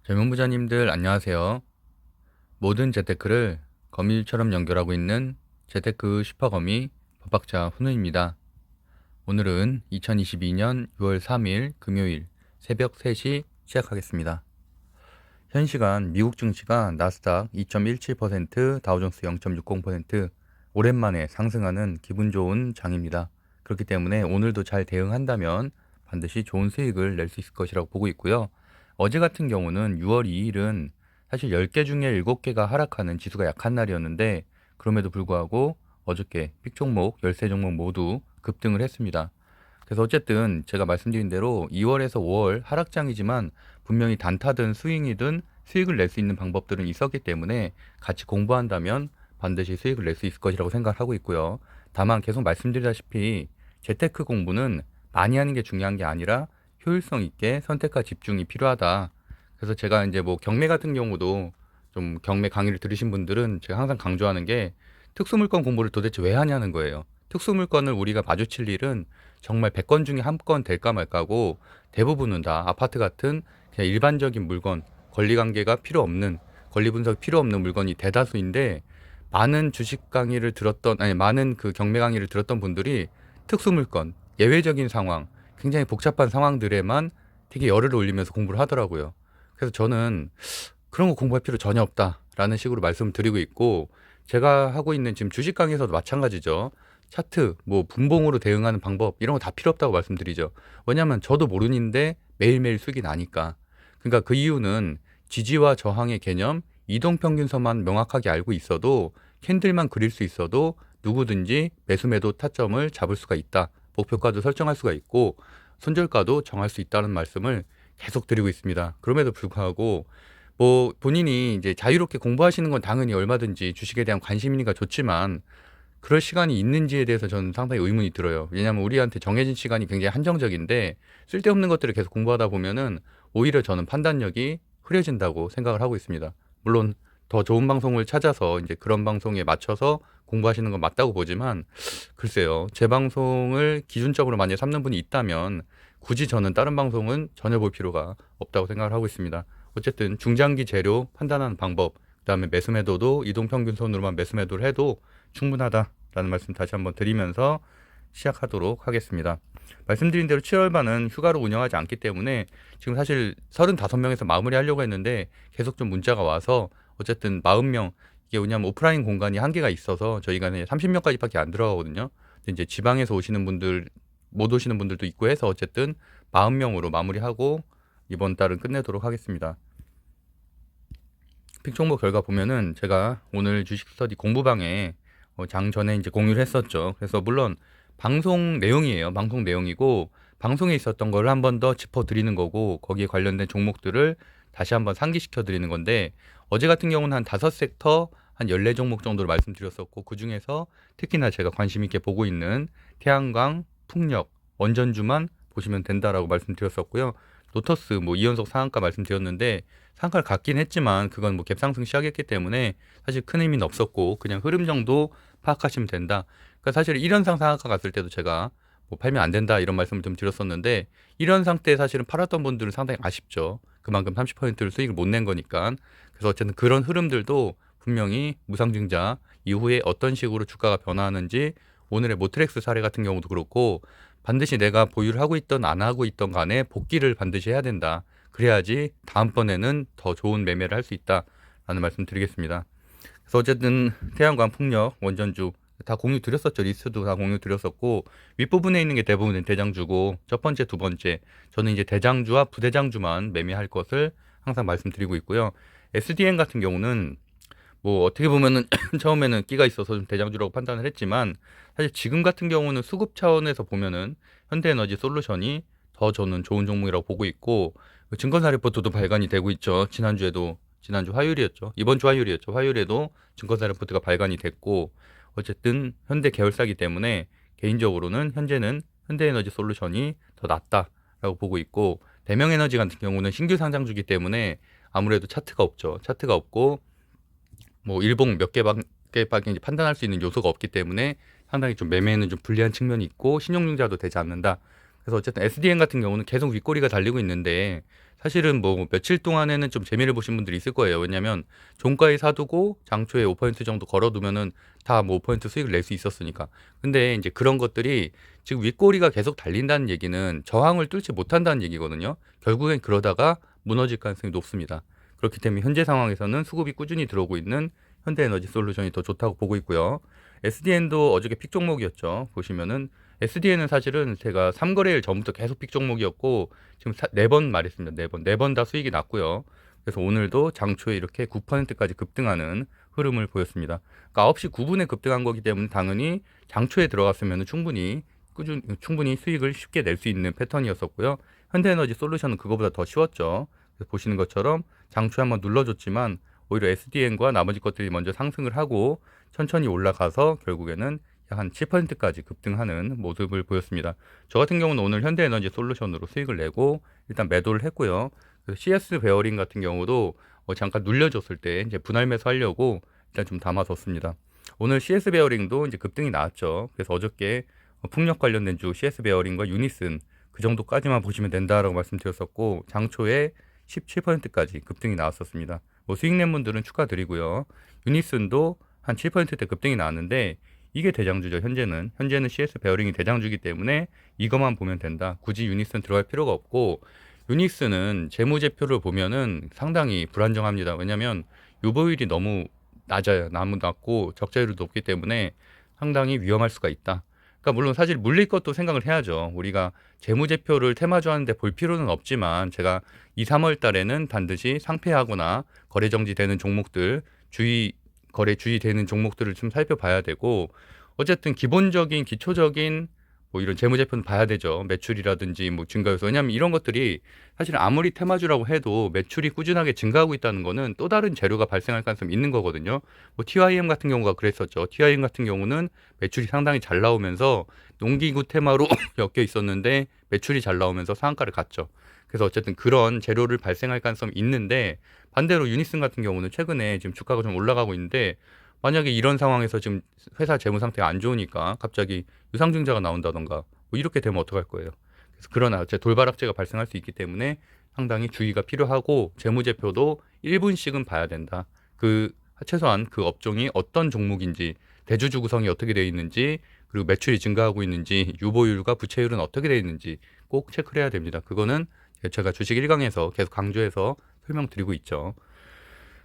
젊은 부자님들 안녕하세요. 모든 재테크를 거미줄처럼 연결하고 있는 재테크 슈퍼거미 법박자 훈우입니다. 오늘은 2022년 6월 3일 금요일 새벽 3시 시작하겠습니다. 현 시간 미국 증시가 나스닥 2.17%, 다우존스 0.60% 오랜만에 상승하는 기분 좋은 장입니다. 그렇기 때문에 오늘도 잘 대응한다면 반드시 좋은 수익을 낼 수 있을 것이라고 보고 있고요. 어제 같은 경우는 6월 2일은 사실 10개 중에 7개가 하락하는 지수가 약한 날이었는데 그럼에도 불구하고 어저께 픽 종목 13 종목 모두 급등을 했습니다. 그래서 어쨌든 제가 말씀드린 대로 2월에서 5월 하락장이지만 분명히 단타든 스윙이든 수익을 낼 수 있는 방법들은 있었기 때문에 같이 공부한다면 반드시 수익을 낼 수 있을 것이라고 생각하고 있고요. 다만 계속 말씀드리다시피 재테크 공부는 많이 하는 게 중요한 게 아니라 효율성 있게 선택과 집중이 필요하다. 그래서 제가 이제 뭐 경매 같은 경우도 좀 경매 강의를 들으신 분들은 제가 항상 강조하는 게 특수물건 공부를 도대체 왜 하냐는 거예요. 특수물건을 우리가 마주칠 일은 정말 100건 중에 한 건 될까 말까고 대부분은 다 아파트 같은 그냥 일반적인 물건, 권리관계가 필요 없는, 권리 분석 필요 없는 물건이 대다수인데 많은 주식 강의를 들었던, 아니, 많은 그 경매 강의를 들었던 분들이 특수물건, 예외적인 상황, 굉장히 복잡한 상황들에만 되게 열을 올리면서 공부를 하더라고요. 그래서 저는 그런 거 공부할 필요 전혀 없다라는 식으로 말씀을 드리고 있고, 제가 하고 있는 지금 주식 강의에서도 마찬가지죠. 차트, 뭐 분봉으로 대응하는 방법 이런 거 다 필요 없다고 말씀드리죠. 왜냐하면 저도 모르는데 매일매일 수익이 나니까. 그러니까 그 이유는 지지와 저항의 개념, 이동평균선만 명확하게 알고 있어도 캔들만 그릴 수 있어도 누구든지 매수 매도 타점을 잡을 수가 있다. 목표가도 설정할 수가 있고 손절가도 정할 수 있다는 말씀을 계속 드리고 있습니다. 그럼에도 불구하고 뭐 본인이 이제 자유롭게 공부하시는 건 당연히 얼마든지 주식에 대한 관심이니까 좋지만 그럴 시간이 있는지에 대해서 저는 상당히 의문이 들어요. 왜냐하면 우리한테 정해진 시간이 굉장히 한정적인데 쓸데없는 것들을 계속 공부하다 보면은 오히려 저는 판단력이 흐려진다고 생각을 하고 있습니다. 물론 더 좋은 방송을 찾아서 이제 그런 방송에 맞춰서 공부하시는 건 맞다고 보지만 글쎄요. 제 방송을 기준점으로 만약에 삼는 분이 있다면 굳이 저는 다른 방송은 전혀 볼 필요가 없다고 생각을 하고 있습니다. 어쨌든 중장기 재료 판단하는 방법, 그다음에 매수 매도도 이동평균선으로만 매수 매도를 해도 충분하다라는 말씀 다시 한번 드리면서 시작하도록 하겠습니다. 말씀드린 대로 7월 반은 휴가로 운영하지 않기 때문에 지금 사실 35명에서 마무리하려고 했는데 계속 좀 문자가 와서 어쨌든 40명, 이게 왜냐하면 오프라인 공간이 한계가 있어서 저희가 30명까지밖에 안 들어가거든요. 근데 이제 지방에서 오시는 분들 못 오시는 분들도 있고 해서 어쨌든 40명으로 마무리하고 이번 달은 끝내도록 하겠습니다. 픽 종목 결과 보면은 제가 오늘 주식 스터디 공부방에 장 전에 이제 공유를 했었죠. 그래서 물론 방송 내용이에요. 방송 내용이고 방송에 있었던 걸 한 번 더 짚어 드리는 거고 거기에 관련된 종목들을 다시 한번 상기시켜 드리는 건데 어제 같은 경우는 한 5섹터 한 14종목 정도를 말씀드렸었고 그중에서 특히나 제가 관심 있게 보고 있는 태양광, 풍력, 원전주만 보시면 된다라고 말씀드렸었고요. 로터스 뭐 이연속 상한가 말씀드렸는데 상한가를 갖긴 했지만 그건 뭐 갭상승 시작했기 때문에 사실 큰 의미는 없었고 그냥 흐름 정도 파악하시면 된다. 그러니까 사실 1연상 상한가 갔을 때도 제가 뭐 팔면 안 된다 이런 말씀을 좀 드렸었는데 1연상 때 사실은 팔았던 분들은 상당히 아쉽죠. 그만큼 30%를 수익을 못 낸 거니까. 그래서 어쨌든 그런 흐름들도 분명히 무상증자 이후에 어떤 식으로 주가가 변화하는지 오늘의 모트렉스 사례 같은 경우도 그렇고 반드시 내가 보유를 하고 있던 안 하고 있던 간에 복귀를 반드시 해야 된다. 그래야지 다음번에는 더 좋은 매매를 할 수 있다라는 말씀 드리겠습니다. 그래서 어쨌든 태양광, 풍력, 원전주 다 공유 드렸었죠. 리스트도 다 공유 드렸었고 윗부분에 있는 게 대부분 대장주고 첫 번째, 두 번째 저는 이제 대장주와 부대장주만 매매할 것을 항상 말씀드리고 있고요. SDN 같은 경우는 뭐 어떻게 보면은 처음에는 끼가 있어서 좀 대장주라고 판단을 했지만 사실 지금 같은 경우는 수급 차원에서 보면은 현대에너지 솔루션이 더 저는 좋은 종목이라고 보고 있고 그 증권사 리포트도 발간이 되고 있죠. 지난주 화요일이었죠. 이번 주 화요일이었죠. 화요일에도 증권사 리포트가 발간이 됐고 어쨌든 현대 계열사기 때문에 개인적으로는 현재는 현대에너지 솔루션이 더 낫다라고 보고 있고 대명에너지 같은 경우는 신규 상장주기 때문에 아무래도 차트가 없죠. 차트가 없고 뭐 일봉 몇 개밖에 이제 판단할 수 있는 요소가 없기 때문에 상당히 좀 매매에는 좀 불리한 측면이 있고 신용융자도 되지 않는다. 그래서 어쨌든 SDN 같은 경우는 계속 윗꼬리가 달리고 있는데 사실은 뭐 며칠 동안에는 좀 재미를 보신 분들이 있을 거예요. 왜냐면 종가에 사두고 장초에 5% 정도 걸어두면은 다 뭐 5% 수익을 낼 수 있었으니까. 근데 이제 그런 것들이 지금 윗꼬리가 계속 달린다는 얘기는 저항을 뚫지 못한다는 얘기거든요. 결국엔 그러다가 무너질 가능성이 높습니다. 그렇기 때문에 현재 상황에서는 수급이 꾸준히 들어오고 있는 현대에너지 솔루션이 더 좋다고 보고 있고요. SDN도 어저께 픽 종목이었죠. 보시면은 SDN은 사실은 제가 3거래일 전부터 계속 픽 종목이었고 지금 4번 말했습니다. 4번. 4번 다 수익이 났고요. 그래서 오늘도 장초에 이렇게 9%까지 급등하는 흐름을 보였습니다. 그러니까 9시 9분에 급등한 거기 때문에 당연히 장초에 들어갔으면 충분히 수익을 쉽게 낼 수 있는 패턴이었었고요. 현대에너지 솔루션은 그거보다 더 쉬웠죠. 그래서 보시는 것처럼 장초에 한번 눌러줬지만 오히려 SDN과 나머지 것들이 먼저 상승을 하고 천천히 올라가서 결국에는 약 한 7%까지 급등하는 모습을 보였습니다. 저 같은 경우는 오늘 현대에너지 솔루션으로 수익을 내고 일단 매도를 했고요. 그래서 CS 베어링 같은 경우도 잠깐 눌려줬을 때 이제 분할 매수하려고 일단 좀 담아뒀습니다. 오늘 CS 베어링도 이제 급등이 나왔죠. 그래서 어저께 풍력 관련된 주 CS 베어링과 유니슨 그 정도까지만 보시면 된다라고 말씀드렸었고 장초에 17%까지 급등이 나왔었습니다. 뭐 수익 낸 분들은 축하드리고요. 유니슨도 한 7%대 급등이 나왔는데 이게 대장주죠. 현재는 CS 베어링이 대장주기 때문에 이것만 보면 된다. 굳이 유니슨 들어갈 필요가 없고 유니스는 재무제표를 보면은 상당히 불안정합니다. 왜냐하면 유보율이 너무 낮아요. 너무 낮고 적자율이 높기 때문에 상당히 위험할 수가 있다. 그러니까 물론 사실 물릴 것도 생각을 해야죠. 우리가 재무제표를 테마주하는데 볼 필요는 없지만 제가 2, 3월 달에는 반드시 상폐하거나 거래 정지되는 종목들 거래 주의되는 종목들을 좀 살펴봐야 되고 어쨌든 기본적인 기초적인 뭐 이런 재무제표는 봐야 되죠. 매출이라든지 뭐 증가요소. 왜냐하면 이런 것들이 사실 아무리 테마주라고 해도 매출이 꾸준하게 증가하고 있다는 거는 또 다른 재료가 발생할 가능성이 있는 거거든요. 뭐 TYM 같은 경우가 그랬었죠. TYM 같은 경우는 매출이 상당히 잘 나오면서 농기구 테마로 엮여 있었는데 매출이 잘 나오면서 상한가를 갔죠. 그래서 어쨌든 그런 재료를 발생할 가능성이 있는데 반대로 유니슨 같은 경우는 최근에 지금 주가가 좀 올라가고 있는데 만약에 이런 상황에서 지금 회사 재무 상태가 안 좋으니까 갑자기 유상증자가 나온다던가 뭐 이렇게 되면 어떡할 거예요. 그래서 그런 돌발악재가 발생할 수 있기 때문에 상당히 주의가 필요하고 재무제표도 1분씩은 봐야 된다. 최소한 그 업종이 어떤 종목인지 대주주 구성이 어떻게 되어 있는지 그리고 매출이 증가하고 있는지 유보율과 부채율은 어떻게 되어 있는지 꼭 체크를 해야 됩니다. 그거는 제가 주식 1강에서 계속 강조해서 설명드리고 있죠.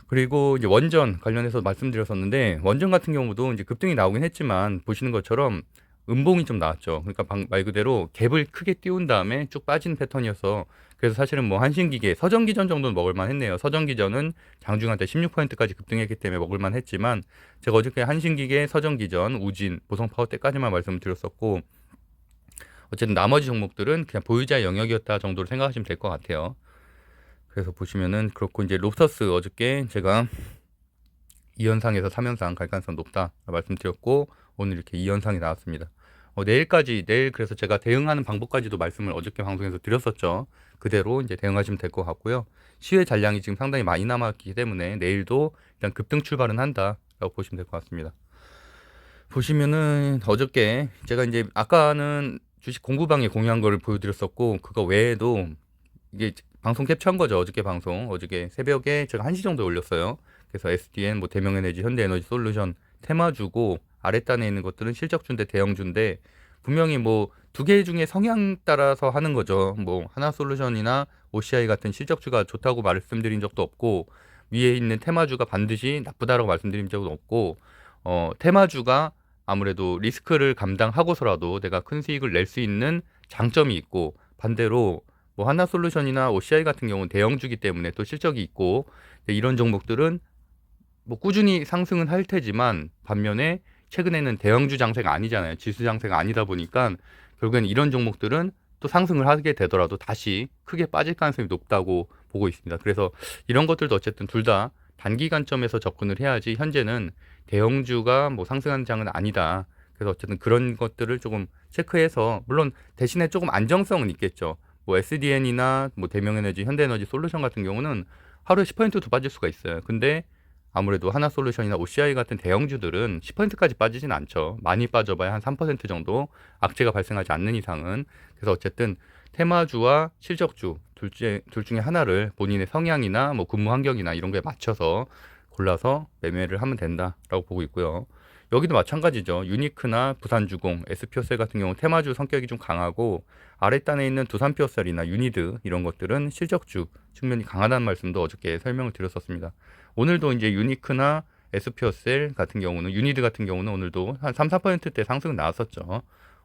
그리고 이제 원전 관련해서 말씀드렸었는데 원전 같은 경우도 이제 급등이 나오긴 했지만 보시는 것처럼 음봉이 좀 나왔죠. 그러니까 말 그대로 갭을 크게 띄운 다음에 쭉 빠진 패턴이어서 그래서 사실은 뭐 한신기계, 서전기전 정도는 먹을만 했네요. 서전기전은 장중한 때 16%까지 급등했기 때문에 먹을만 했지만 제가 어저께 한신기계, 서전기전, 우진, 보성파워 때까지만 말씀을 드렸었고 어쨌든 나머지 종목들은 그냥 보유자 영역이었다 정도로 생각하시면 될 것 같아요. 그래서 보시면은 그렇고 이제 롭서스 어저께 제가 2연상에서 3연상 갈 가능성 높다 말씀드렸고 오늘 이렇게 2연상이 나왔습니다. 내일 그래서 제가 대응하는 방법까지도 말씀을 어저께 방송에서 드렸었죠. 그대로 이제 대응하시면 될 것 같고요. 시외 잔량이 지금 상당히 많이 남았기 때문에 내일도 일단 급등 출발은 한다라고 보시면 될 것 같습니다. 보시면은 어저께 제가 이제 아까는 주식 공부방에 공유한 거를 보여드렸었고 그거 외에도 이게 방송 캡처한 거죠. 어저께 새벽에 제가 1시 정도에 올렸어요. 그래서 SDN, 뭐 대명에너지, 현대에너지 솔루션 테마주고 아랫단에 있는 것들은 실적주인데 대형주인데 분명히 뭐 두 개 중에 성향 따라서 하는 거죠. 뭐 하나솔루션이나 OCI 같은 실적주가 좋다고 말씀드린 적도 없고 위에 있는 테마주가 반드시 나쁘다라고 말씀드린 적도 없고 테마주가 아무래도 리스크를 감당하고서라도 내가 큰 수익을 낼 수 있는 장점이 있고 반대로 뭐 하나솔루션이나 OCI 같은 경우는 대형주기 때문에 또 실적이 있고 이런 종목들은 뭐 꾸준히 상승은 할 테지만 반면에 최근에는 대형주 장세가 아니잖아요. 지수 장세가 아니다 보니까 결국에는 이런 종목들은 또 상승을 하게 되더라도 다시 크게 빠질 가능성이 높다고 보고 있습니다. 그래서 이런 것들도 어쨌든 둘 다 단기간점에서 접근을 해야지 현재는 대형주가 뭐 상승하는 장은 아니다. 그래서 어쨌든 그런 것들을 조금 체크해서 물론 대신에 조금 안정성은 있겠죠. 뭐 SDN이나 뭐 대명에너지, 현대에너지 솔루션 같은 경우는 하루에 10%도 빠질 수가 있어요. 근데 아무래도 하나솔루션이나 OCI 같은 대형주들은 10%까지 빠지진 않죠. 많이 빠져봐야 한 3% 정도 악재가 발생하지 않는 이상은. 그래서 어쨌든 테마주와 실적주 둘 중에 하나를 본인의 성향이나 뭐 근무 환경이나 이런 거에 맞춰서 골라서 매매를 하면 된다라고 보고 있고요. 여기도 마찬가지죠. 유니크나 부산주공, SPO셀 같은 경우 테마주 성격이 좀 강하고 아랫단에 있는 두산피어셀이나 유니드 이런 것들은 실적주 측면이 강하다는 말씀도 어저께 설명을 드렸었습니다. 오늘도 이제 유니크나 SPO셀 같은 경우는 유니드 같은 경우는 오늘도 한 3, 4%대 상승 나왔었죠.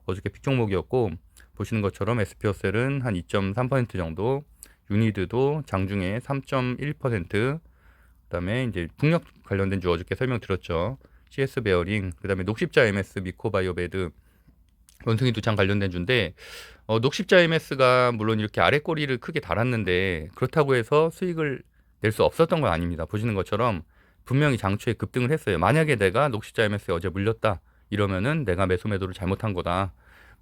어저께 픽 종목이었고 보시는 것처럼 SPO셀은 한 2.3% 정도, 유니드도 장중에 3.1%, 그다음에 이제 풍력 관련된 주 어저께 설명드렸죠. CS 베어링, 그다음에 녹십자 MS, 미코바이오베드, 원숭이 두창 관련된 주인데 녹십자 MS가 물론 이렇게 아래 꼬리를 크게 달았는데 그렇다고 해서 수익을 낼 수 없었던 건 아닙니다. 보시는 것처럼 분명히 장초에 급등을 했어요. 만약에 내가 녹십자 MS에 어제 물렸다 이러면은 내가 매수 매도를 잘못한 거다.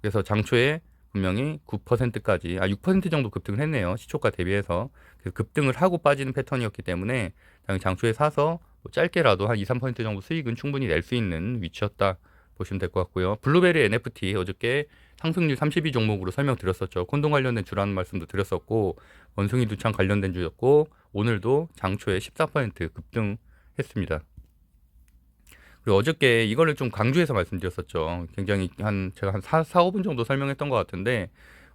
그래서 장초에 분명히 9%까지 6% 정도 급등을 했네요. 시초가 대비해서. 그래서 급등을 하고 빠지는 패턴이었기 때문에 당연히 장초에 사서 뭐 짧게라도 한 2, 3% 정도 수익은 충분히 낼 수 있는 위치였다 보시면 될 것 같고요. 블루베리 NFT 어저께 상승률 32 종목으로 설명드렸었죠. 콘돔 관련된 주라는 말씀도 드렸었고 원숭이 두창 관련된 주였고 오늘도 장초에 14% 급등했습니다. 그리고 어저께 이거를 좀 강조해서 말씀드렸었죠. 굉장히 제가 한 4, 5분 정도 설명했던 것 같은데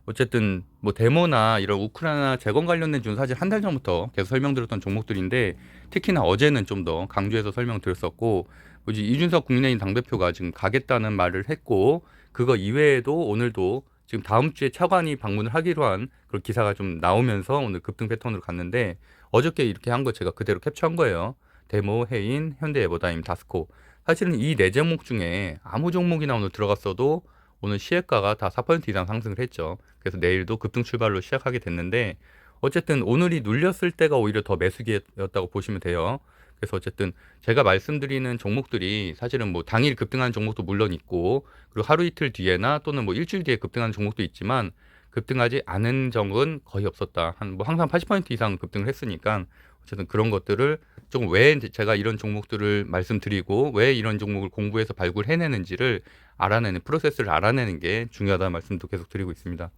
어쨌든 뭐 데모나 이런 우크라이나 재건 관련된 준 사실 한 달 전부터 계속 설명드렸던 종목들인데 특히나 어제는 좀 더 강조해서 설명드렸었고 뭐지 이준석 국민의힘 당대표가 지금 가겠다는 말을 했고 그거 이외에도 오늘도 지금 다음 주에 차관이 방문을 하기로 한 그런 기사가 좀 나오면서 오늘 급등 패턴으로 갔는데 어저께 이렇게 한 거 제가 그대로 캡처한 거예요. 데모, 해인, 현대에버다임, 다스코. 사실은 이 네 종목 중에 아무 종목이나 오늘 들어갔어도 오늘 시혜가가 다 4% 이상 상승을 했죠. 그래서 내일도 급등 출발로 시작하게 됐는데 어쨌든 오늘이 눌렸을 때가 오히려 더 매수기였다고 보시면 돼요. 그래서 어쨌든 제가 말씀드리는 종목들이 사실은 뭐 당일 급등하는 종목도 물론 있고 그리고 하루 이틀 뒤에나 또는 뭐 일주일 뒤에 급등하는 종목도 있지만 급등하지 않은 적은 거의 없었다. 한 뭐 항상 80% 이상 급등을 했으니까 어쨌든 그런 것들을 조금 왜 제가 이런 종목들을 말씀드리고 왜 이런 종목을 공부해서 발굴해내는지를 알아내는 프로세스를 알아내는 게 중요하다는 말씀도 계속 드리고 있습니다.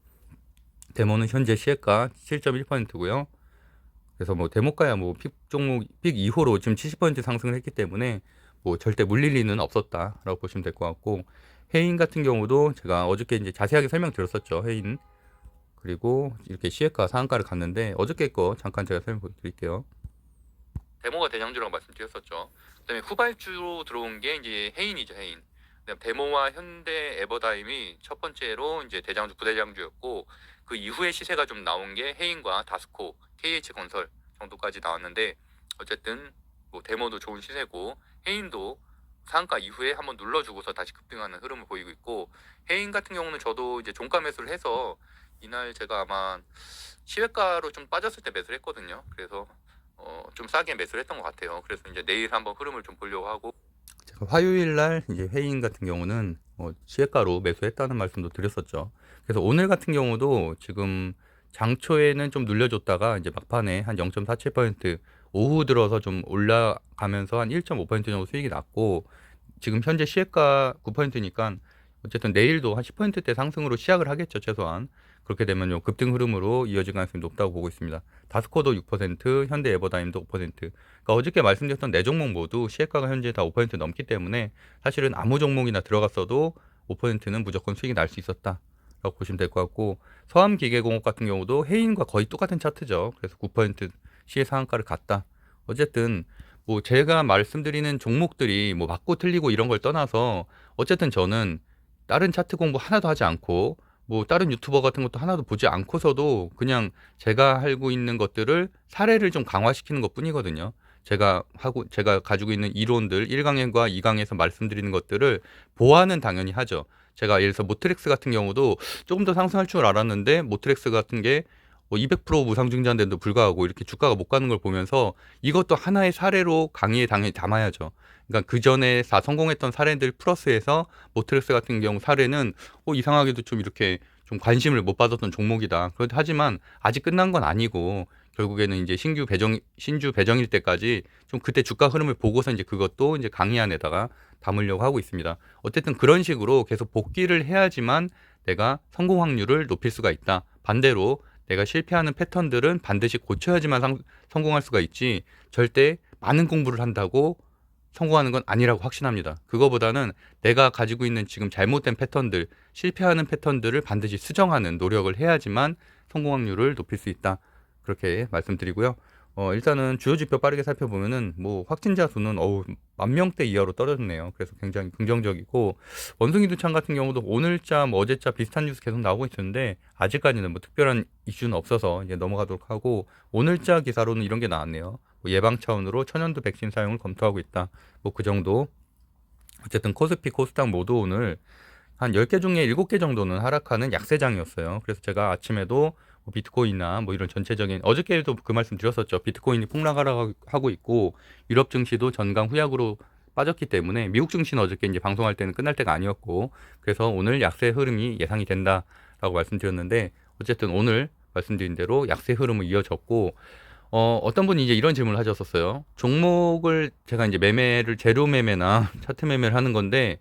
데모는 현재 시혜가 7.1%고요. 그래서 뭐 데모가야 뭐 픽 종목 픽 2호로 지금 70% 상승을 했기 때문에 뭐 절대 물릴 리는 없었다라고 보시면 될 것 같고 해인 같은 경우도 제가 어저께 이제 자세하게 설명드렸었죠. 해인 그리고 이렇게 시혜가 상한가를 갔는데 어저께 거 잠깐 제가 설명드릴게요. 데모가 대장주라고 말씀드렸었죠. 그다음에 후발주로 들어온 게 이제 해인이죠, 해인. 데모와 현대 에버다임이 첫 번째로 이제 대장주 부대장주였고 그 이후에 시세가 좀 나온 게 해인과 다스코, KH건설 정도까지 나왔는데 어쨌든 뭐 데모도 좋은 시세고 해인도 상한가 이후에 한번 눌러주고서 다시 급등하는 흐름을 보이고 있고 해인 같은 경우는 저도 이제 종가 매수를 해서 이날 제가 아마 시외가로 좀 빠졌을 때 매수를 했거든요. 그래서 좀 싸게 매수를 했던 것 같아요. 그래서 이제 내일 한번 흐름을 좀 보려고 하고 제가 화요일 날 이제 해인 같은 경우는 시외가로 매수했다는 말씀도 드렸었죠. 그래서 오늘 같은 경우도 지금 장초에는 좀 눌려줬다가 이제 막판에 한 0.47% 오후 들어서 좀 올라가면서 한 1.5% 정도 수익이 났고 지금 현재 시외가 9%니까 어쨌든 내일도 한 10%대 상승으로 시작을 하겠죠, 최소한. 그렇게 되면 급등 흐름으로 이어질 가능성이 높다고 보고 있습니다. 다스코도 6%, 현대 에버다임도 5%. 그러니까 어저께 말씀드렸던 네 종목 모두 시혜가가 현재 다 5% 넘기 때문에 사실은 아무 종목이나 들어갔어도 5%는 무조건 수익이 날 수 있었다라고 보시면 될 것 같고 서암기계공업 같은 경우도 해인과 거의 똑같은 차트죠. 그래서 9% 시혜 상한가를 갔다. 어쨌든 뭐 제가 말씀드리는 종목들이 뭐 맞고 틀리고 이런 걸 떠나서 어쨌든 저는 다른 차트 공부 하나도 하지 않고 뭐 다른 유튜버 같은 것도 하나도 보지 않고서도 그냥 제가 알고 있는 것들을 사례를 좀 강화시키는 것뿐이거든요. 제가 가지고 있는 이론들 1강과 2강에서 말씀드리는 것들을 보완은 당연히 하죠. 제가 예를 들어서 모트렉스 같은 경우도 조금 더 상승할 줄 알았는데 모트렉스 같은 게 200% 무상증자인데도 불구하고 이렇게 주가가 못 가는 걸 보면서 이것도 하나의 사례로 강의에 당연히 담아야죠. 그러니까 그 전에 다 성공했던 사례들 플러스해서 모트렉스 같은 경우 사례는 이상하게도 좀 이렇게 좀 관심을 못 받았던 종목이다. 하지만 아직 끝난 건 아니고 결국에는 이제 신주 배정일 때까지 좀 그때 주가 흐름을 보고서 이제 그것도 이제 강의안에다가 담으려고 하고 있습니다. 어쨌든 그런 식으로 계속 복귀를 해야지만 내가 성공 확률을 높일 수가 있다. 반대로 내가 실패하는 패턴들은 반드시 고쳐야지만 성공할 수가 있지, 절대 많은 공부를 한다고 성공하는 건 아니라고 확신합니다. 그거보다는 내가 가지고 있는 지금 잘못된 패턴들, 실패하는 패턴들을 반드시 수정하는 노력을 해야지만 성공 확률을 높일 수 있다. 그렇게 말씀드리고요. 일단은 주요 지표 빠르게 살펴보면은 뭐 확진자 수는 10,000명대 이하로 떨어졌네요. 그래서 굉장히 긍정적이고, 원숭이 두창 같은 경우도 오늘자 뭐 어제자 비슷한 뉴스 계속 나오고 있었는데 아직까지는 뭐 특별한 이슈는 없어서 이제 넘어가도록 하고, 오늘자 기사로는 이런 게 나왔네요. 뭐 예방 차원으로 천연두 백신 사용을 검토하고 있다. 뭐 그 정도. 어쨌든 코스피, 코스닥 모두 오늘 한 10개 중에 7개 정도는 하락하는 약세장이었어요. 그래서 제가 아침에도 뭐 비트코인이나 뭐 이런 전체적인, 어저께도 그 말씀 드렸었죠. 비트코인이 폭락하고 있고 유럽 증시도 전강 후약으로 빠졌기 때문에 미국 증시는 어저께 이제 방송할 때는 끝날 때가 아니었고, 그래서 오늘 약세 흐름이 예상이 된다라고 말씀드렸는데, 어쨌든 오늘 말씀드린 대로 약세 흐름을 이어졌고, 어떤 분이 이제 이런 질문을 하셨었어요. 종목을 제가 이제 매매를 재료 매매나 차트 매매를 하는 건데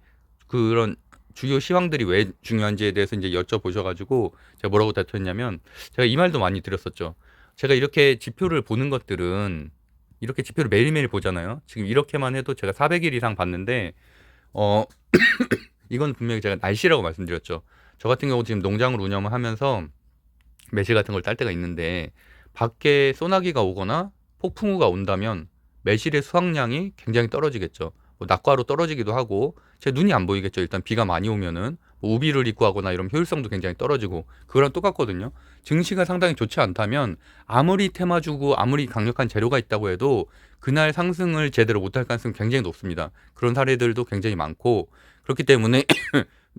그런 주요 시황들이 왜 중요한지에 대해서 이제 여쭤보셔가지고 제가 뭐라고 답했냐면, 제가 이 말도 많이 드렸었죠. 제가 이렇게 지표를 보는 것들은, 이렇게 지표를 매일매일 보잖아요. 지금 이렇게만 해도 제가 400일 이상 봤는데, 어, 이건 분명히 제가 날씨라고 말씀드렸죠. 저 같은 경우 지금 농장을 운영을 하면서 매실 같은 걸 딸 때가 있는데, 밖에 소나기가 오거나 폭풍우가 온다면 매실의 수확량이 굉장히 떨어지겠죠. 뭐 낙과로 떨어지기도 하고 제 눈이 안 보이겠죠. 일단 비가 많이 오면은 뭐 우비를 입고 하거나 이러면 효율성도 굉장히 떨어지고, 그거랑 똑같거든요. 증시가 상당히 좋지 않다면 아무리 테마주고 아무리 강력한 재료가 있다고 해도 그날 상승을 제대로 못할 가능성이 굉장히 높습니다. 그런 사례들도 굉장히 많고, 그렇기 때문에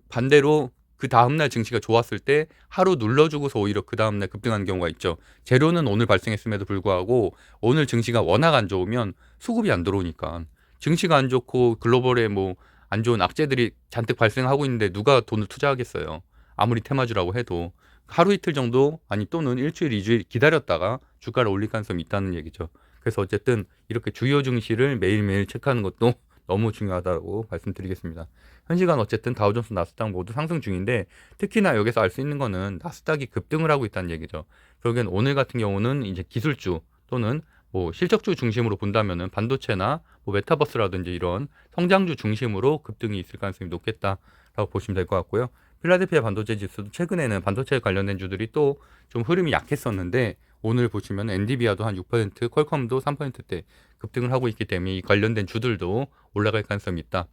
반대로 그 다음날 증시가 좋았을 때 하루 눌러주고서 오히려 그 다음날 급등하는 경우가 있죠. 재료는 오늘 발생했음에도 불구하고 오늘 증시가 워낙 안 좋으면 수급이 안 들어오니까, 증시가 안 좋고 글로벌에 뭐 안 좋은 악재들이 잔뜩 발생하고 있는데 누가 돈을 투자하겠어요. 아무리 테마주라고 해도 하루 이틀 정도, 아니 또는 일주일, 이주일 기다렸다가 주가를 올릴 가능성이 있다는 얘기죠. 그래서 어쨌든 이렇게 주요 증시를 매일매일 체크하는 것도 너무 중요하다고 말씀드리겠습니다. 현 시간 어쨌든 다우존스, 나스닥 모두 상승 중인데, 특히나 여기서 알 수 있는 거는 나스닥이 급등을 하고 있다는 얘기죠. 결국엔 오늘 같은 경우는 이제 기술주 또는 뭐 실적주 중심으로 본다면은 반도체나 뭐 메타버스라든지 이런 성장주 중심으로 급등이 있을 가능성이 높겠다라고 보시면 될 것 같고요. 필라델피아 반도체 지수도 최근에는 반도체 관련된 주들이 또 좀 흐름이 약했었는데, 오늘 보시면 엔디비아도 한 6%, 퀄컴도 3%대 급등을 하고 있기 때문에 이 관련된 주들도 올라갈 가능성이 있다.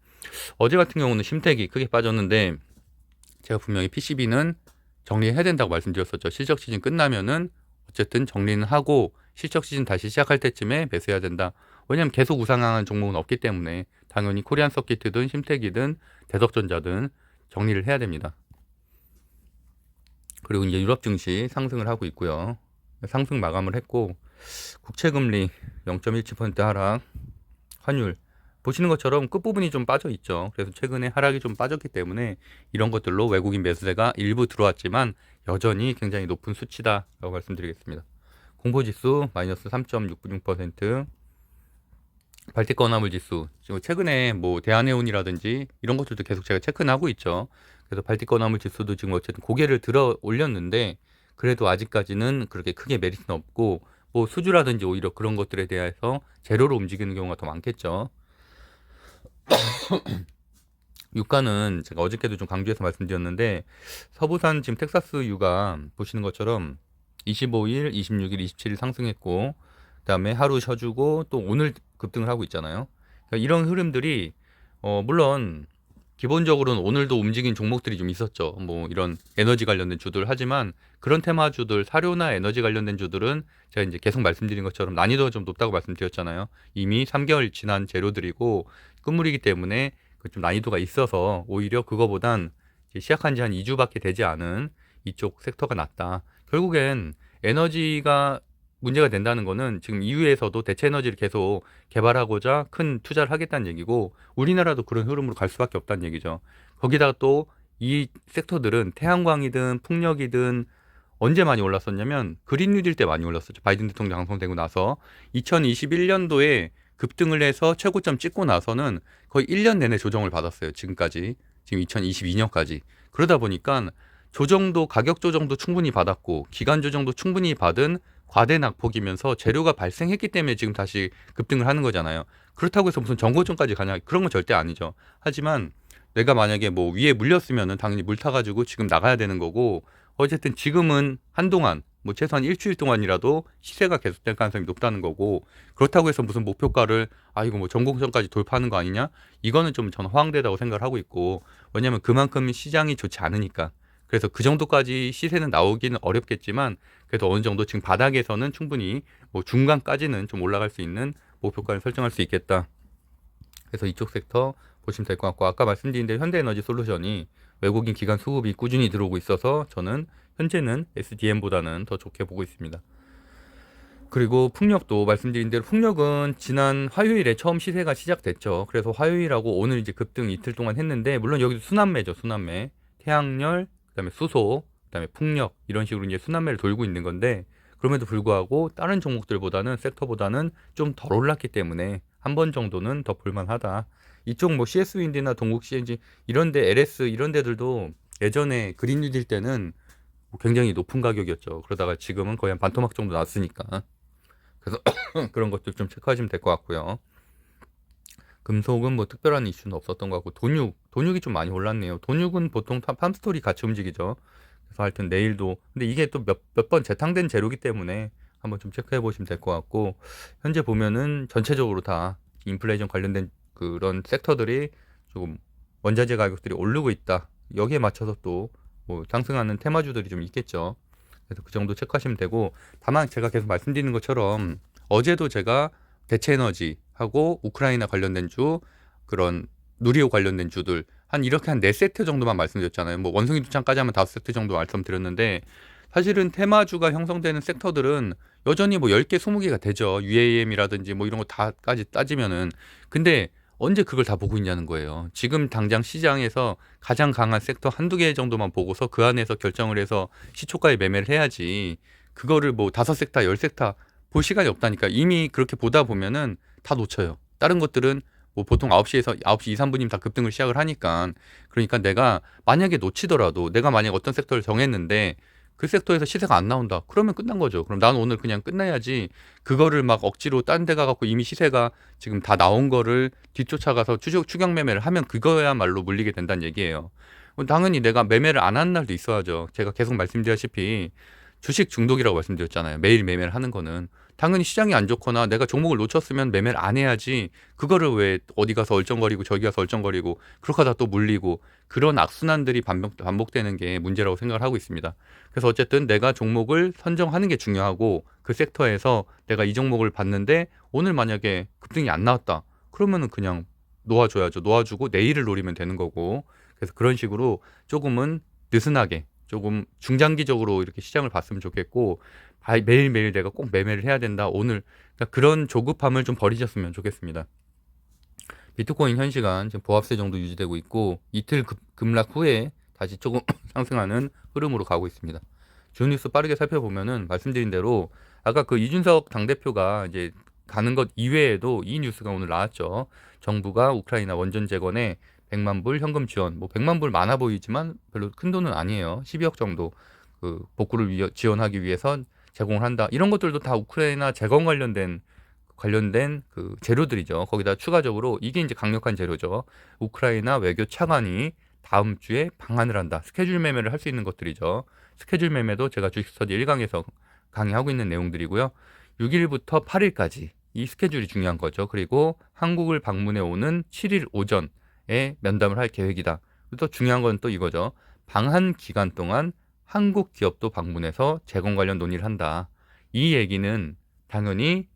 어제 같은 경우는 심택이 크게 빠졌는데, 제가 분명히 PCB는 정리해야 된다고 말씀드렸었죠. 실적 시즌 끝나면은 어쨌든 정리는 하고 실적 시즌 다시 시작할 때쯤에 매수해야 된다. 왜냐하면 계속 우상향한 종목은 없기 때문에 당연히 코리안 서킷이든 심택이든 대덕전자든 정리를 해야 됩니다. 그리고 이제 유럽 증시 상승을 하고 있고요. 상승 마감을 했고, 국채금리 0.17% 하락, 환율 보시는 것처럼 끝부분이 좀 빠져 있죠. 그래서 최근에 하락이 좀 빠졌기 때문에 이런 것들로 외국인 매수세가 일부 들어왔지만 여전히 굉장히 높은 수치다라고 말씀드리겠습니다. 공포지수 마이너스 3.66%, 발틱건화물 지수 지금 최근에 뭐 대한해운이라든지 이런 것들도 계속 제가 체크는 하고 있죠. 그래서 발틱건화물 지수도 지금 어쨌든 고개를 들어 올렸는데 그래도 아직까지는 그렇게 크게 메리트는 없고, 뭐 수주라든지 오히려 그런 것들에 대해서 재료로 움직이는 경우가 더 많겠죠. 유가는 제가 어저께도 좀 강조해서 말씀드렸는데, 서부산 지금 텍사스 유가 보시는 것처럼 25일, 26일, 27일 상승했고, 그다음에 하루 쉬어주고 또 오늘 급등을 하고 있잖아요. 그러니까 이런 흐름들이 물론 기본적으로는 오늘도 움직인 종목들이 좀 있었죠. 뭐 이런 에너지 관련된 주들, 하지만 그런 테마주들, 사료나 에너지 관련된 주들은 제가 이제 계속 말씀드린 것처럼 난이도가 좀 높다고 말씀드렸잖아요. 이미 3개월 지난 재료들이고 끝물이기 때문에 좀 난이도가 있어서 오히려 그거보단 시작한 지 한 2주밖에 되지 않은 이쪽 섹터가 낫다. 결국엔 에너지가 문제가 된다는 거는 지금 EU에서도 대체 에너지를 계속 개발하고자 큰 투자를 하겠다는 얘기고, 우리나라도 그런 흐름으로 갈 수밖에 없다는 얘기죠. 거기다가 또 이 섹터들은 태양광이든 풍력이든 언제 많이 올랐었냐면 그린 뉴딜 때 많이 올랐었죠. 바이든 대통령 당선되고 나서 2021년도에 급등을 해서 최고점 찍고 나서는 거의 1년 내내 조정을 받았어요. 지금까지. 지금 2022년까지. 그러다 보니까 조정도 가격 조정도 충분히 받았고 기간 조정도 충분히 받은 과대 낙폭이면서 재료가 발생했기 때문에 지금 다시 급등을 하는 거잖아요. 그렇다고 해서 무슨 정고점까지 가냐? 그런 건 절대 아니죠. 하지만 내가 만약에 뭐 위에 물렸으면은 당연히 물 타가지고 지금 나가야 되는 거고 어쨌든 지금은 한동안 뭐 최소한 일주일 동안이라도 시세가 계속될 가능성이 높다는 거고 그렇다고 해서 무슨 목표가를 이거 뭐 전공선까지 돌파하는 거 아니냐? 이거는 좀 저는 허황되다고 생각을 하고 있고 왜냐면 그만큼 시장이 좋지 않으니까 그래서 그 정도까지 시세는 나오기는 어렵겠지만 그래도 어느 정도 지금 바닥에서는 충분히 뭐 중간까지는 좀 올라갈 수 있는 목표가를 설정할 수 있겠다. 그래서 이쪽 섹터 보시면 될 것 같고 아까 말씀드린 대로 현대에너지 솔루션이 외국인 기관 수급이 꾸준히 들어오고 있어서 저는 현재는 SDM보다는 더 좋게 보고 있습니다. 그리고 풍력도 말씀드린 대로 풍력은 지난 화요일에 처음 시세가 시작됐죠. 그래서 화요일하고 오늘 이제 급등 이틀 동안 했는데 물론 여기도 순환매죠. 순환매. 태양열, 그다음에 수소, 그다음에 풍력 이런 식으로 이제 순환매를 돌고 있는 건데 그럼에도 불구하고 다른 종목들보다는 섹터보다는 좀 덜 올랐기 때문에 한 번 정도는 더 볼만하다. 이쪽 뭐 CS윈드나 동국 CNG 이런데 LS 이런 데들도 예전에 그린 뉴딜 때는 뭐 굉장히 높은 가격이었죠. 그러다가 지금은 거의 한 반토막 정도 났으니까. 그래서 그런 것들 좀 체크하시면 될 것 같고요. 금속은 뭐 특별한 이슈는 없었던 것 같고 돈육이 좀 많이 올랐네요. 돈육은 보통 팜스토리 같이 움직이죠. 그래서 하여튼 내일도 근데 이게 또 몇 번 재탕된 재료기 때문에 한번 좀 체크해 보시면 될 것 같고 현재 보면은 전체적으로 다 인플레이션 관련된 그런 섹터들이 조금 원자재 가격들이 오르고 있다. 여기에 맞춰서 또 뭐 상승하는 테마주들이 좀 있겠죠. 그래서 그 정도 체크하시면 되고 다만 제가 계속 말씀드리는 것처럼 어제도 제가 대체에너지하고 우크라이나 관련된 주 그런 누리호 관련된 주들 한 이렇게 한 4세트 정도만 말씀드렸잖아요. 뭐 원숭이 두창까지 하면 5세트 정도 말씀드렸는데 사실은 테마주가 형성되는 섹터들은 여전히 뭐 10개, 20개가 되죠. UAM이라든지 뭐 이런 거 다까지 따지면은 근데 언제 그걸 다 보고 있냐는 거예요. 지금 당장 시장에서 가장 강한 섹터 한두 개 정도만 보고서 그 안에서 결정을 해서 시초가에 매매를 해야지 그거를 뭐 5섹터, 10섹터 볼 시간이 없다니까. 이미 그렇게 보다 보면은 다 놓쳐요. 다른 것들은 뭐 보통 9시에서 9시 2, 3분이면 다 급등을 시작을 하니까 그러니까 내가 만약에 놓치더라도 내가 만약 어떤 섹터를 정했는데 그 섹터에서 시세가 안 나온다. 그러면 끝난 거죠. 그럼 나는 오늘 그냥 끝내야지. 그거를 막 억지로 딴 데 가갖고 이미 시세가 지금 다 나온 거를 뒤쫓아가서 추격 매매를 하면 그거야말로 물리게 된다는 얘기예요. 당연히 내가 매매를 안 하는 날도 있어야죠. 제가 계속 말씀드렸다시피 주식 중독이라고 말씀드렸잖아요. 매일 매매를 하는 거는. 당연히 시장이 안 좋거나 내가 종목을 놓쳤으면 매매를 안 해야지 그거를 왜 어디 가서 얼쩡거리고 저기 가서 얼쩡거리고 그렇게 하다 또 물리고 그런 악순환들이 반복되는 게 문제라고 생각을 하고 있습니다. 그래서 어쨌든 내가 종목을 선정하는 게 중요하고 그 섹터에서 내가 이 종목을 봤는데 오늘 만약에 급등이 안 나왔다. 그러면은 그냥 놓아줘야죠. 놓아주고 내일을 노리면 되는 거고 그래서 그런 식으로 조금은 느슨하게 조금 중장기적으로 이렇게 시장을 봤으면 좋겠고 매일매일 내가 꼭 매매를 해야 된다. 오늘 그러니까 그런 조급함을 좀 버리셨으면 좋겠습니다. 비트코인 현 시간 지금 보합세 정도 유지되고 있고 이틀 급락 후에 다시 조금 상승하는 흐름으로 가고 있습니다. 주요 뉴스 빠르게 살펴보면은 말씀드린 대로 아까 그 이준석 당대표가 이제 가는 것 이외에도 이 뉴스가 오늘 나왔죠. 정부가 우크라이나 원전 재건에 100만 불 현금 지원. 뭐 100만 불 많아 보이지만 별로 큰 돈은 아니에요. 12억 정도 그 복구를 지원하기 위해서 제공을 한다. 이런 것들도 다 우크라이나 재건 관련된 그 재료들이죠. 거기다 추가적으로 이게 이제 강력한 재료죠. 우크라이나 외교 차관이 다음 주에 방한을 한다. 스케줄 매매를 할 수 있는 것들이죠. 스케줄 매매도 제가 주식 스터디 1강에서 강의하고 있는 내용들이고요. 6일부터 8일까지 이 스케줄이 중요한 거죠. 그리고 한국을 방문해 오는 7일 오전에 면담을 할 계획이다. 또 중요한 건 또 이거죠. 방한 기간 동안 한국 기업도 방문해서 재건 관련 논의를 한다. 이 얘기는 당연히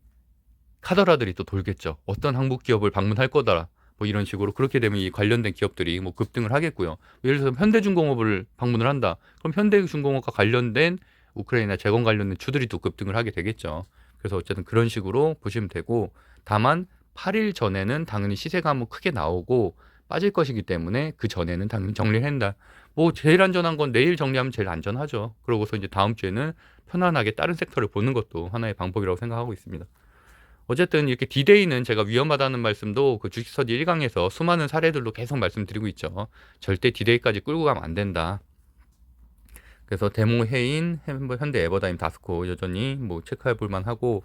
카더라들이 또 돌겠죠. 어떤 한국 기업을 방문할 거다. 뭐 이런 식으로 그렇게 되면 이 관련된 기업들이 뭐 급등을 하겠고요. 예를 들어서 현대중공업을 방문을 한다. 그럼 현대중공업과 관련된 우크라이나 재건 관련된 주들이 또 급등을 하게 되겠죠. 그래서 어쨌든 그런 식으로 보시면 되고 다만 8일 전에는 당연히 시세가 한번 크게 나오고 빠질 것이기 때문에 그 전에는 당연히 정리를 한다. 뭐 제일 안전한 건 내일 정리하면 제일 안전하죠. 그러고서 이제 다음 주에는 편안하게 다른 섹터를 보는 것도 하나의 방법이라고 생각하고 있습니다. 어쨌든 이렇게 디데이는 제가 위험하다는 말씀도 그 주식 스터디 1강에서 수많은 사례들로 계속 말씀드리고 있죠. 절대 디데이까지 끌고 가면 안 된다. 그래서 데모해인, 현대 에버다임, 다스코 여전히 뭐 체크해 볼 만하고,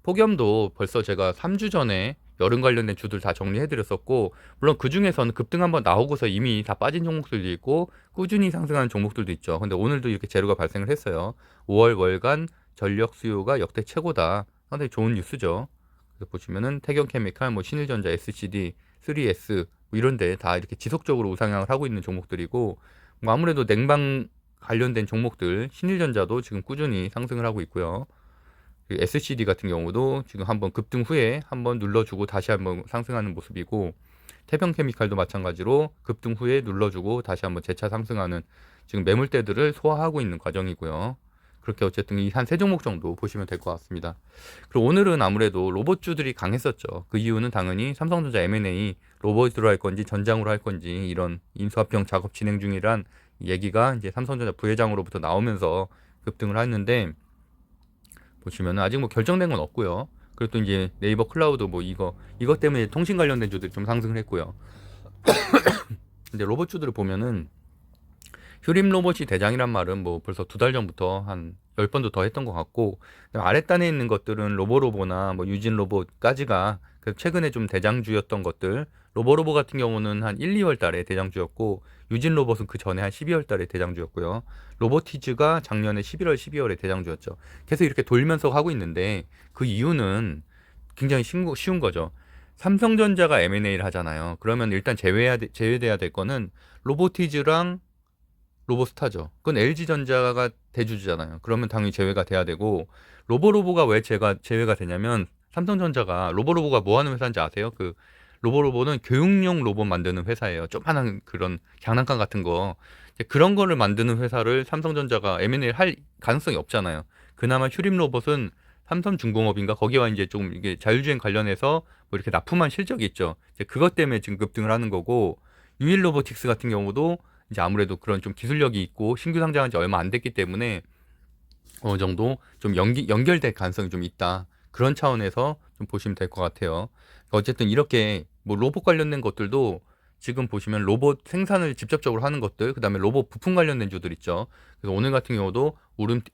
폭염도 벌써 제가 3주 전에 여름 관련된 주들 다 정리해 드렸었고, 물론 그 중에서는 급등 한번 나오고서 이미 다 빠진 종목들도 있고 꾸준히 상승하는 종목들도 있죠. 근데 오늘도 이렇게 재료가 발생을 했어요. 5월 월간 전력 수요가 역대 최고다. 상당히 좋은 뉴스죠. 그래서 보시면은 태경케미칼, 뭐 신일전자, SCD, 3S 뭐 이런 데 다 이렇게 지속적으로 우상향을 하고 있는 종목들이고, 뭐 아무래도 냉방 관련된 종목들 신일전자도 지금 꾸준히 상승을 하고 있고요. SCD 같은 경우도 지금 한번 급등 후에 한번 눌러주고 다시 한번 상승하는 모습이고, 태평케미칼도 마찬가지로 급등 후에 눌러주고 다시 한번 재차 상승하는 지금 매물대들을 소화하고 있는 과정이고요. 그렇게 어쨌든 이 한 세 종목 정도 보시면 될 것 같습니다. 그리고 오늘은 아무래도 로봇주들이 강했었죠. 그 이유는 당연히 삼성전자 M&A 로봇으로 할 건지 전장으로 할 건지 이런 인수합병 작업 진행 중이란 얘기가 이제 삼성전자 부회장으로부터 나오면서 급등을 했는데, 보시면은 아직 뭐 결정된 건 없고요. 그리고 또 이제 네이버 클라우드 뭐 이것 때문에 통신 관련된 주들이 좀 상승을 했고요. 근데 로봇주들을 보면은 휴림 로봇이 대장이란 말은 뭐 벌써 2달 전부터 한 10번도 더 했던 것 같고, 아랫단에 있는 것들은 로보로보나 뭐 유진 로봇까지가 최근에 좀 대장주였던 것들, 로보로보 같은 경우는 한 1, 2월 달에 대장주였고, 유진 로봇은 그 전에 한 12월 달에 대장주였고요. 로보티즈가 작년에 11월, 12월에 대장주였죠. 계속 이렇게 돌면서 하고 있는데, 그 이유는 굉장히 쉬운 거죠. 삼성전자가 M&A를 하잖아요. 그러면 일단 제외돼야 될 거는 로보티즈랑 로보스타죠. 그건 LG전자가 대주주잖아요. 그러면 당연히 제외가 돼야 되고, 로보로보가 왜 제외가 되냐면, 삼성전자가 로보로보가 뭐 하는 회사인지 아세요? 그 로보로보는 교육용 로봇 만드는 회사예요. 조그만한 그런 장난감 같은 거. 이제 그런 거를 만드는 회사를 삼성전자가 M&A를 할 가능성이 없잖아요. 그나마 휴림 로봇은 삼성중공업인가 거기와 이제 좀 이게 자율주행 관련해서 뭐 이렇게 납품한 실적이 있죠. 이제 그것 때문에 지금 급등을 하는 거고, 유일 로보틱스 같은 경우도 이제 아무래도 그런 좀 기술력이 있고 신규 상장한 지 얼마 안 됐기 때문에 어느 정도 좀 연결될 가능성이 좀 있다. 그런 차원에서 좀 보시면 될 것 같아요. 어쨌든 이렇게 뭐 로봇 관련된 것들도 지금 보시면 로봇 생산을 직접적으로 하는 것들, 그다음에 로봇 부품 관련된 주들 있죠. 그래서 오늘 같은 경우도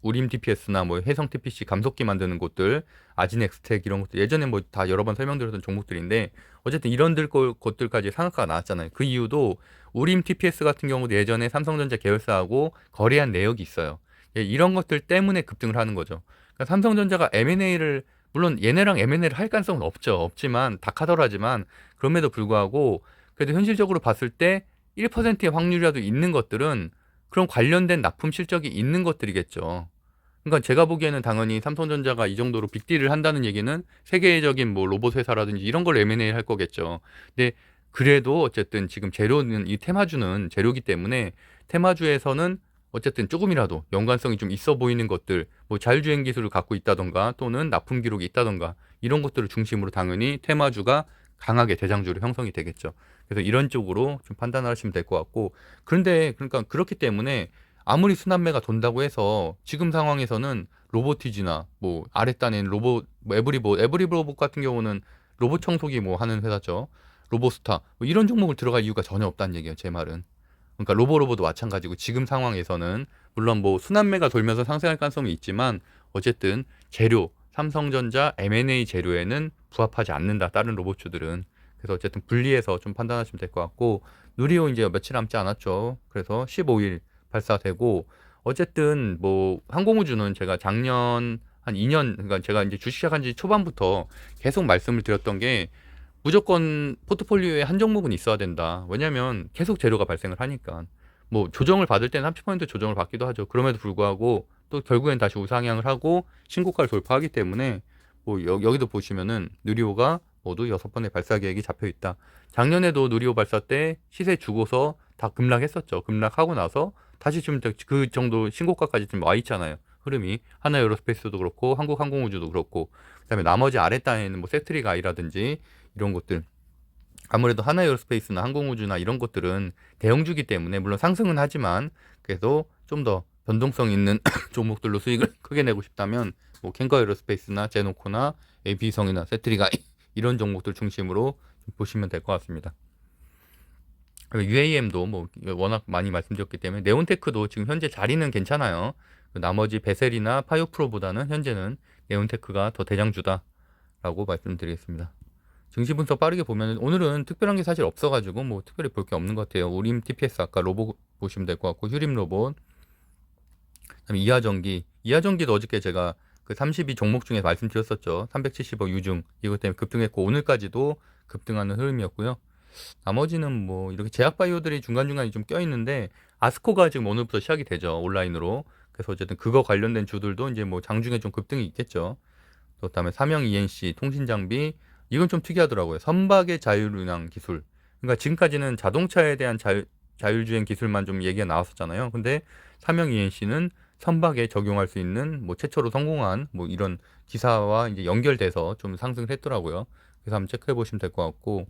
우림 TPS나 뭐 해성 TPC 감속기 만드는 곳들, 아진엑스텍 이런 것들 예전에 뭐 다 여러 번 설명드렸던 종목들인데, 어쨌든 이런 것들까지 상한가가 나왔잖아요. 그 이유도 우림 TPS 같은 경우도 예전에 삼성전자 계열사하고 거래한 내역이 있어요. 예, 이런 것들 때문에 급등을 하는 거죠. 그러니까 삼성전자가 M&A를, 물론 얘네랑 M&A를 할 가능성은 없지만 다카더라지만, 그럼에도 불구하고 그래도 현실적으로 봤을 때 1%의 확률이라도 있는 것들은 그런 관련된 납품 실적이 있는 것들이겠죠. 그러니까 제가 보기에는 당연히 삼성전자가 이 정도로 빅딜을 한다는 얘기는 세계적인 뭐 로봇 회사라든지 이런 걸 M&A 할 거겠죠. 근데 그래도 어쨌든 지금 재료는 이 테마주는 재료기 때문에, 테마주에서는 어쨌든 조금이라도 연관성이 좀 있어 보이는 것들, 뭐 자율주행 기술을 갖고 있다던가 또는 납품 기록이 있다던가 이런 것들을 중심으로 당연히 테마주가 강하게 대장주로 형성이 되겠죠. 그래서 이런 쪽으로 좀 판단을 하시면 될 것 같고, 그런데 그러니까 그렇기 때문에 아무리 순환매가 돈다고 해서 지금 상황에서는 로보티지나 뭐 아랫단에 있는 로봇, 뭐 에브리로봇 같은 경우는 로봇 청소기 뭐 하는 회사죠. 로보스타 뭐 이런 종목을 들어갈 이유가 전혀 없다는 얘기예요. 제 말은. 그러니까 로보도 마찬가지고, 지금 상황에서는 물론 뭐 순환매가 돌면서 상승할 가능성이 있지만 어쨌든 재료, 삼성전자 M&A 재료에는 부합하지 않는다. 다른 로봇주들은. 그래서 어쨌든 분리해서 좀 판단하시면 될 것 같고, 누리호 이제 며칠 남지 않았죠. 그래서 15일 발사되고, 어쨌든 뭐 항공우주는 제가 작년 한 2년, 그러니까 제가 이제 주식 시작한 지 초반부터 계속 말씀을 드렸던 게, 무조건 포트폴리오에 한 종목은 있어야 된다. 왜냐면 계속 재료가 발생을 하니까. 뭐 조정을 받을 때는 30% 조정을 받기도 하죠. 그럼에도 불구하고 또 결국엔 다시 우상향을 하고 신고가를 돌파하기 때문에, 뭐 여기도 보시면은 누리호가 모두 6번의 발사 계획이 잡혀 있다. 작년에도 누리호 발사 때 시세 주고서 다 급락했었죠. 급락하고 나서 다시 좀 그 정도 신고가까지 좀 와 있잖아요. 흐름이 하나에어로스페이스도 그렇고 한국항공우주도 그렇고, 그다음에 나머지 아랫단에 있는 뭐 세트리가이라든지 이런 것들 아무래도 하나에어로스페이스나 항공우주나 이런 것들은 대형주기 때문에 물론 상승은 하지만 그래도 좀 더 변동성 있는 종목들로 수익을 크게 내고 싶다면 뭐 캔거에어로스페이스나 제노코나 AP성이나 세트리가 이런 종목들 중심으로 좀 보시면 될 것 같습니다. UAM도 뭐 워낙 많이 말씀드렸기 때문에 네온테크도 지금 현재 자리는 괜찮아요. 나머지 베셀이나 파이오프로보다는 현재는 네온테크가 더 대장주다라고 말씀드리겠습니다. 증시 분석 빠르게 보면 오늘은 특별한 게 사실 없어가지고 뭐 특별히 볼 게 없는 것 같아요. 우림 TPS 아까 로봇 보시면 될 것 같고 휴림 로봇, 그다음에 이하전기도 어저께 제가 그 32 종목 중에 말씀드렸었죠. 370억 유중 이것 때문에 급등했고 오늘까지도 급등하는 흐름이었고요. 나머지는 뭐 이렇게 제약바이오들이 중간중간에 좀 껴있는데 아스코가 지금 오늘부터 시작이 되죠. 온라인으로. 그래서 어쨌든 그거 관련된 주들도 이제 뭐 장중에 좀 급등이 있겠죠. 그다음에 삼형 ENC 통신장비 이건 좀 특이하더라고요. 선박의 자율운항 기술. 그러니까 지금까지는 자동차에 대한 자율주행 기술만 좀 얘기가 나왔었잖아요. 근데 삼형 ENC는 선박에 적용할 수 있는 뭐 최초로 성공한 뭐 이런 기사와 이제 연결돼서 좀 상승을 했더라고요. 그래서 한번 체크해 보시면 될 것 같고,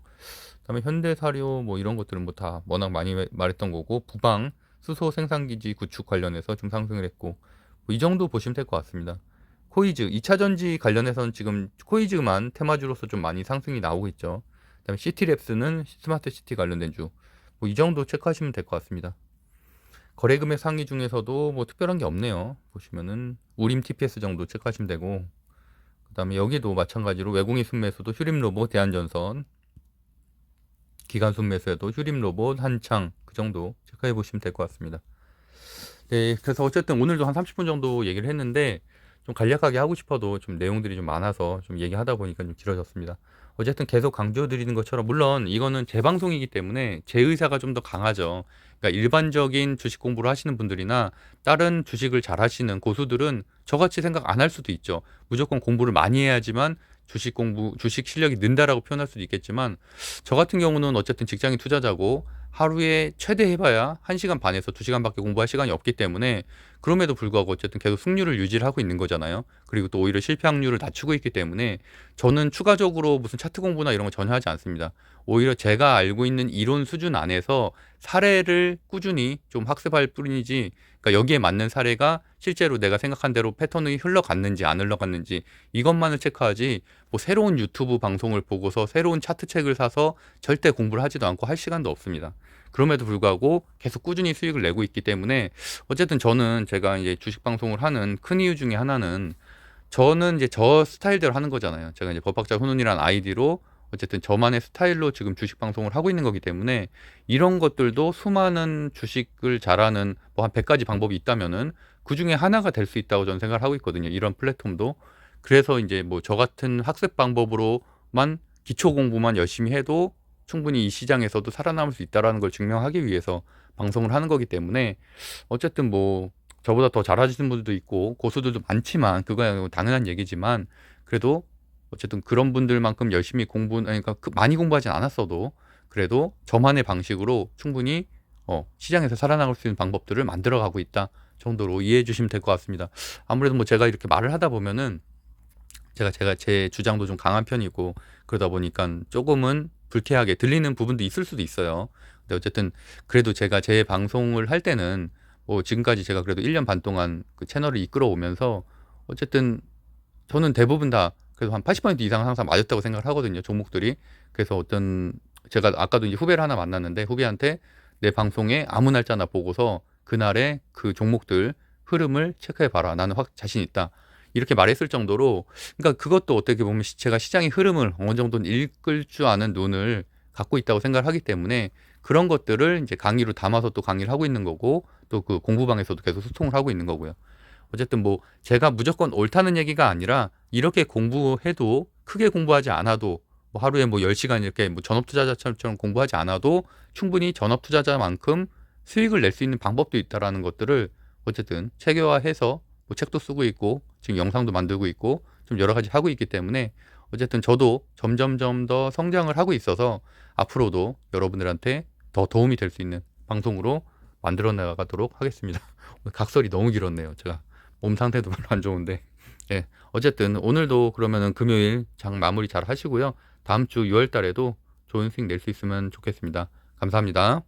그다음에 현대사료 뭐 이런 것들은 뭐 다 워낙 많이 말했던 거고, 부방 수소 생산기지 구축 관련해서 좀 상승을 했고, 뭐 이 정도 보시면 될 것 같습니다. 코이즈 2차 전지 관련해서는 지금 코이즈만 테마주로서 좀 많이 상승이 나오고 있죠. 그다음에 시티랩스는 스마트 시티 관련된 주. 뭐 이 정도 체크하시면 될 것 같습니다. 거래 금액 상위 중에서도 뭐 특별한 게 없네요. 보시면은 우림 TPS 정도 체크하시면 되고, 그다음에 여기도 마찬가지로 외국인 순매수도 휴림로봇, 대한전선, 기관 순매수에도 휴림로봇, 한창 그 정도 체크해 보시면 될 것 같습니다. 네, 그래서 어쨌든 오늘도 한 30분 정도 얘기를 했는데 좀 간략하게 하고 싶어도 좀 내용들이 좀 많아서 좀 얘기하다 보니까 좀 길어졌습니다. 어쨌든 계속 강조드리는 것처럼 물론 이거는 제 방송이기 때문에 제 의사가 좀 더 강하죠. 그러니까 일반적인 주식 공부를 하시는 분들이나 다른 주식을 잘 하시는 고수들은 저같이 생각 안 할 수도 있죠. 무조건 공부를 많이 해야지만 주식 실력이 는다라고 표현할 수도 있겠지만 저 같은 경우는 어쨌든 직장인 투자자고 하루에 최대 해봐야 1시간 반에서 2시간밖에 공부할 시간이 없기 때문에 그럼에도 불구하고 어쨌든 계속 승률을 유지를 하고 있는 거잖아요. 그리고 또 오히려 실패 확률을 낮추고 있기 때문에 저는 추가적으로 무슨 차트 공부나 이런 거 전혀 하지 않습니다. 오히려 제가 알고 있는 이론 수준 안에서 사례를 꾸준히 좀 학습할 뿐이지, 그러니까 여기에 맞는 사례가 실제로 내가 생각한 대로 패턴이 흘러갔는지 안 흘러갔는지 이것만을 체크하지, 뭐 새로운 유튜브 방송을 보고서 새로운 차트 책을 사서 절대 공부를 하지도 않고 할 시간도 없습니다. 그럼에도 불구하고 계속 꾸준히 수익을 내고 있기 때문에 어쨌든 저는 제가 이제 주식 방송을 하는 큰 이유 중에 하나는 저는 이제 저 스타일대로 하는 거잖아요. 제가 이제 법학자 훈훈이라는 아이디로 어쨌든 저만의 스타일로 지금 주식 방송을 하고 있는 거기 때문에 이런 것들도 수많은 주식을 잘하는 뭐 한 100가지 방법이 있다면은 그 중에 하나가 될 수 있다고 저는 생각을 하고 있거든요. 이런 플랫폼도. 그래서 이제 뭐 저 같은 학습 방법으로만 기초 공부만 열심히 해도 충분히 이 시장에서도 살아남을 수 있다라는 걸 증명하기 위해서 방송을 하는 거기 때문에 어쨌든 뭐 저보다 더 잘하시는 분들도 있고 고수들도 많지만 그거야 당연한 얘기지만 그래도 어쨌든 그런 분들만큼 열심히 그러니까 많이 공부하진 않았어도 그래도 저만의 방식으로 충분히 시장에서 살아나갈 수 있는 방법들을 만들어 가고 있다 정도로 이해해 주시면 될 것 같습니다. 아무래도 뭐 제가 이렇게 말을 하다 보면은 제가 제 주장도 좀 강한 편이고 그러다 보니까 조금은 불쾌하게 들리는 부분도 있을 수도 있어요. 근데 어쨌든 그래도 제가 제 방송을 할 때는 뭐 지금까지 제가 그래도 1년 반 동안 그 채널을 이끌어 오면서 어쨌든 저는 대부분 다 그래도 한 80% 이상은 항상 맞았다고 생각을 하거든요, 종목들이. 그래서 제가 아까도 이제 후배를 하나 만났는데 후배한테 내 방송에 아무 날짜나 보고서 그날의 그 종목들 흐름을 체크해 봐라. 나는 확 자신 있다. 이렇게 말했을 정도로, 그러니까 그것도 어떻게 보면 제가 시장의 흐름을 어느 정도는 읽을 줄 아는 눈을 갖고 있다고 생각을 하기 때문에 그런 것들을 이제 강의로 담아서 또 강의를 하고 있는 거고 또 그 공부방에서도 계속 소통을 하고 있는 거고요. 어쨌든 뭐 제가 무조건 옳다는 얘기가 아니라 이렇게 공부해도 크게 공부하지 않아도 뭐 하루에 뭐 10시간 이렇게 뭐 전업 투자자처럼 공부하지 않아도 충분히 전업 투자자만큼 수익을 낼 수 있는 방법도 있다라는 것들을 어쨌든 체계화해서 뭐 책도 쓰고 있고 지금 영상도 만들고 있고 좀 여러 가지 하고 있기 때문에 어쨌든 저도 점점점 더 성장을 하고 있어서 앞으로도 여러분들한테 더 도움이 될 수 있는 방송으로 만들어 나가도록 하겠습니다. 오늘 각설이 너무 길었네요. 제가 몸 상태도 별로 안 좋은데. 예. 어쨌든 오늘도 그러면은 금요일 장 마무리 잘 하시고요. 다음 주 6월 달에도 좋은 수익 낼 수 있으면 좋겠습니다. 감사합니다.